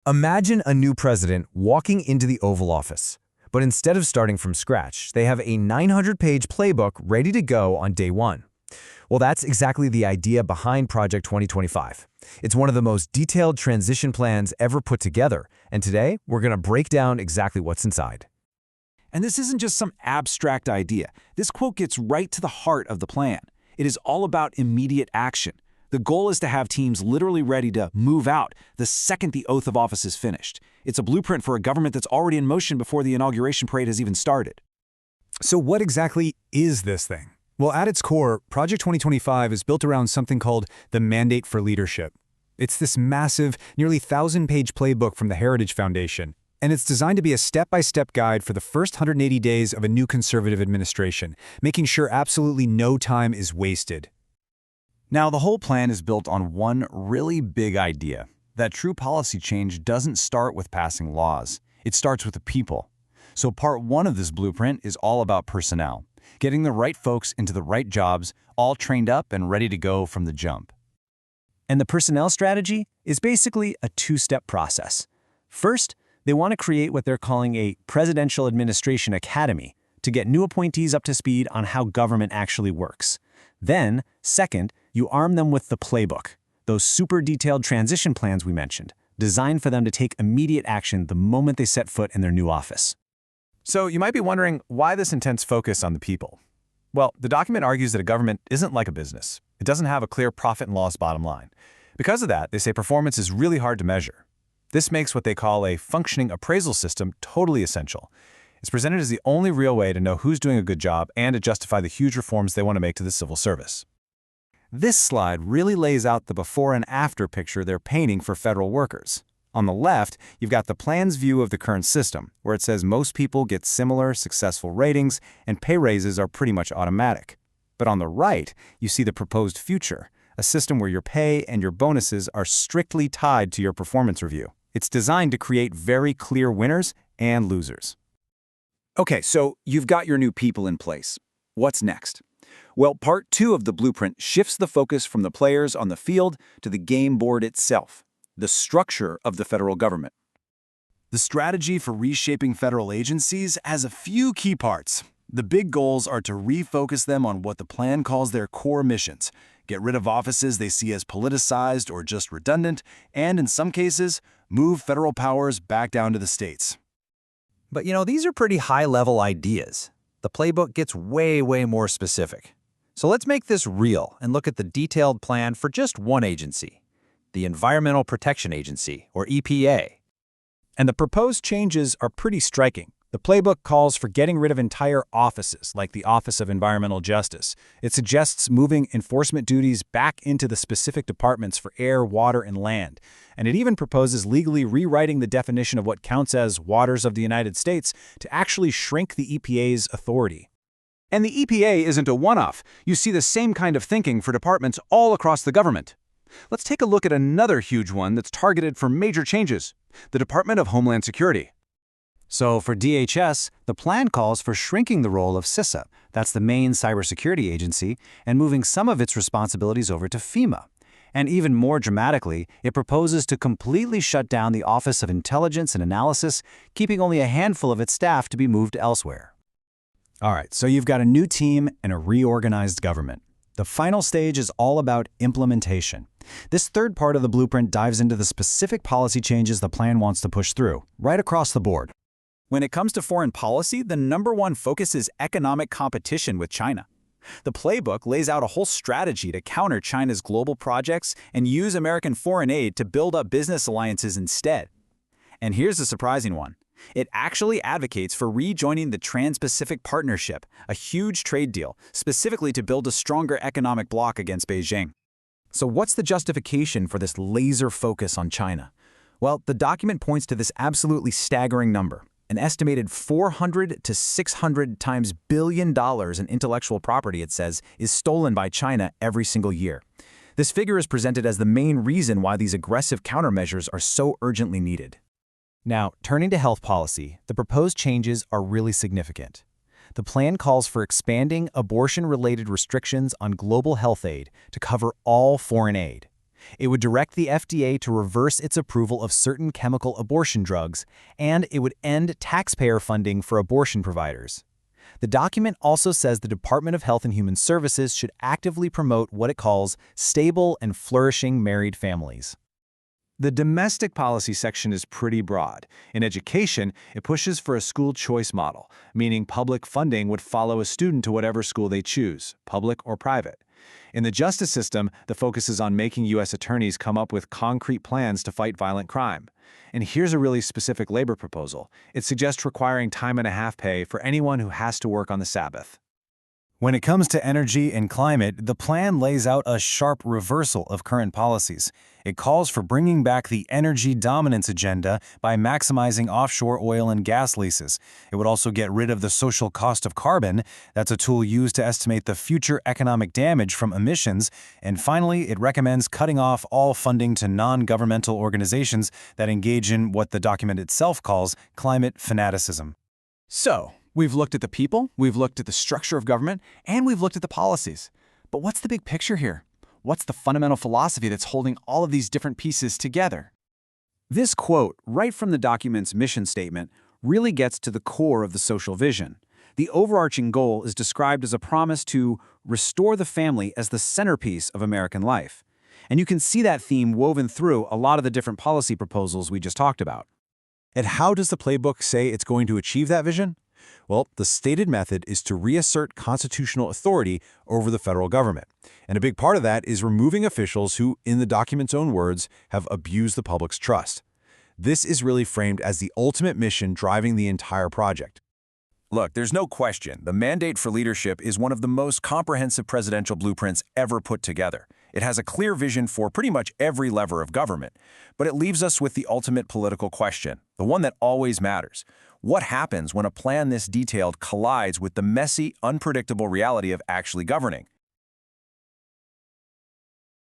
Imagine a new president walking into the Oval Office, but instead of starting from scratch, they have a 900-page playbook ready to go on day one. Well, that's exactly the idea behind Project 2025. It's one of the most detailed transition plans ever put together, and today we're going to break down exactly what's inside. And this isn't just some abstract idea. This quote gets right to the heart of the plan. It is all about immediate action. The goal is to have teams literally ready to move out the second the oath of office is finished. It's a blueprint for a government that's already in motion before the inauguration parade has even started. So what exactly is this thing? Well, at its core, Project 2025 is built around something called the Mandate for Leadership. It's this massive, nearly 1,000-page playbook from the Heritage Foundation, and it's designed to be a step-by-step guide for the first 180 days of a new conservative administration, making sure absolutely no time is wasted. Now, the whole plan is built on one really big idea, that true policy change doesn't start with passing laws. It starts with the people. So part one of this blueprint is all about personnel, getting the right folks into the right jobs, all trained up and ready to go from the jump. And the personnel strategy is basically a two-step process. First, they want to create what they're calling a Presidential Administration Academy to get new appointees up to speed on how government actually works. Then, second, you arm them with the playbook, those super detailed transition plans we mentioned, designed for them to take immediate action the moment they set foot in their new office. So you might be wondering why this intense focus on the people. Well, the document argues that a government isn't like a business. It doesn't have a clear profit and loss bottom line. Because of that, they say performance is really hard to measure. This makes what they call a functioning appraisal system totally essential. It's presented as the only real way to know who's doing a good job and to justify the huge reforms they want to make to the civil service. This slide really lays out the before and after picture they're painting for federal workers. On the left, you've got the plan's view of the current system, where it says most people get similar, successful ratings, and pay raises are pretty much automatic. But on the right, you see the proposed future, a system where your pay and your bonuses are strictly tied to your performance review. It's designed to create very clear winners and losers. Okay, so you've got your new people in place. What's next? Well, part two of the blueprint shifts the focus from the players on the field to the game board itself, the structure of the federal government. The strategy for reshaping federal agencies has a few key parts. The big goals are to refocus them on what the plan calls their core missions, get rid of offices they see as politicized or just redundant, and in some cases, move federal powers back down to the states. But these are pretty high-level ideas. The playbook gets way more specific. So let's make this real and look at the detailed plan for just one agency, the Environmental Protection Agency, or EPA. And the proposed changes are pretty striking. The playbook calls for getting rid of entire offices, like the Office of Environmental Justice. It suggests moving enforcement duties back into the specific departments for air, water, and land. And it even proposes legally rewriting the definition of what counts as waters of the United States to actually shrink the EPA's authority. And the EPA isn't a one-off. You see the same kind of thinking for departments all across the government. Let's take a look at another huge one that's targeted for major changes, the Department of Homeland Security. So for DHS, the plan calls for shrinking the role of CISA, that's the main cybersecurity agency, and moving some of its responsibilities over to FEMA. And even more dramatically, it proposes to completely shut down the Office of Intelligence and Analysis, keeping only a handful of its staff to be moved elsewhere. All right, so you've got a new team and a reorganized government. The final stage is all about implementation. This third part of the blueprint dives into the specific policy changes the plan wants to push through, right across the board. When it comes to foreign policy, the number one focus is economic competition with China. The playbook lays out a whole strategy to counter China's global projects and use American foreign aid to build up business alliances instead. And here's the surprising one. It actually advocates for rejoining the Trans-Pacific Partnership, a huge trade deal, specifically to build a stronger economic bloc against Beijing. So what's the justification for this laser focus on China? Well, the document points to this absolutely staggering number. An estimated 400 to 600 times billion dollars in intellectual property, it says, is stolen by China every single year. This figure is presented as the main reason why these aggressive countermeasures are so urgently needed. Now, turning to health policy, the proposed changes are really significant. The plan calls for expanding abortion-related restrictions on global health aid to cover all foreign aid. It would direct the FDA to reverse its approval of certain chemical abortion drugs, and it would end taxpayer funding for abortion providers. The document also says the Department of Health and Human Services should actively promote what it calls stable and flourishing married families. The domestic policy section is pretty broad. In education, it pushes for a school choice model, meaning public funding would follow a student to whatever school they choose, public or private. In the justice system, the focus is on making U.S. attorneys come up with concrete plans to fight violent crime. And here's a really specific labor proposal. It suggests requiring time-and-a-half pay for anyone who has to work on the Sabbath. When it comes to energy and climate, the plan lays out a sharp reversal of current policies. It calls for bringing back the energy dominance agenda by maximizing offshore oil and gas leases. It would also get rid of the social cost of carbon. That's a tool used to estimate the future economic damage from emissions. And finally, it recommends cutting off all funding to non-governmental organizations that engage in what the document itself calls climate fanaticism. So, we've looked at the people, we've looked at the structure of government, and we've looked at the policies. But what's the big picture here? What's the fundamental philosophy that's holding all of these different pieces together? This quote, right from the document's mission statement, really gets to the core of the social vision. The overarching goal is described as a promise to restore the family as the centerpiece of American life. And you can see that theme woven through a lot of the different policy proposals we just talked about. And how does the playbook say it's going to achieve that vision? Well, the stated method is to reassert constitutional authority over the federal government. And a big part of that is removing officials who, in the document's own words, have abused the public's trust. This is really framed as the ultimate mission driving the entire project. Look, there's no question, the mandate for leadership is one of the most comprehensive presidential blueprints ever put together. It has a clear vision for pretty much every lever of government. But it leaves us with the ultimate political question, the one that always matters. What happens when a plan this detailed collides with the messy, unpredictable reality of actually governing?